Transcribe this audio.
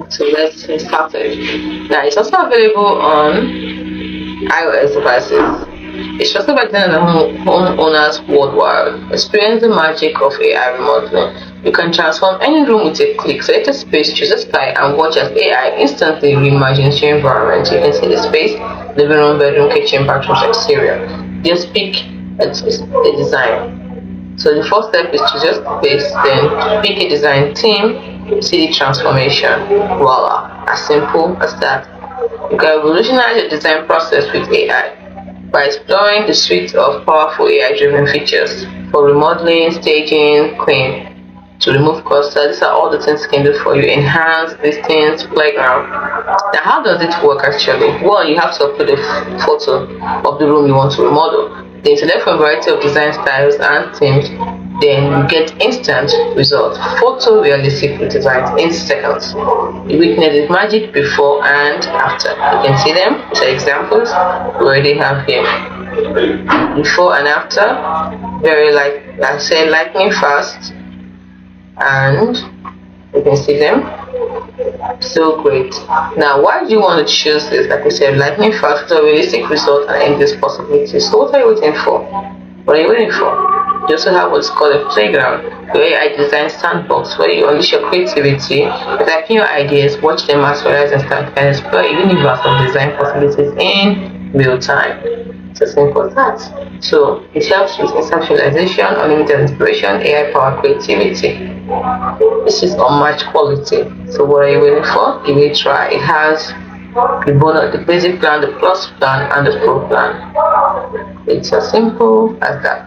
So let's get started. Now it's also available on iOS devices. It's trusted by homeowners worldwide. Experience the magic of AI remodeling. You can transform any room with a click, select a space, choose a style, and watch as AI instantly reimagines your environment. You can see the space, living room, bedroom, kitchen, bathroom, exterior. Just pick a design. So the first step is to just paste, then pick a design theme, see the transformation. Voila, as simple as that. You can revolutionize your design process with AI by exploring the suite of powerful AI-driven features for remodeling, staging, clean. To remove cluster, these are all the things it can do for you. Enhance, distance, playground. Now, how does it work actually? Well, you have to upload a photo of the room you want to remodel. Then select from a variety of design styles and themes. Then you get instant results. Photorealistic designs in seconds. You witness the magic before and after. You can see them. These are examples we already have here. Before and after, very like I said, lightning fast, and you can see them. So great. Now, why do you want to choose this? Like I said, lightning fast, a realistic result, and endless possibilities. So, what are you waiting for? What are you waiting for? You also have what's called a playground, where I design sandbox, where you unleash your creativity, type in your ideas, watch them materialize and start and explore a universe of design possibilities in real time. It's as simple as that. So it helps with conceptualization, unlimited inspiration, AI powered creativity. This is unmatched quality. So what are you waiting for? Give it a try. It has the bonus, the basic plan, the plus plan, and the pro plan. It's as simple as that.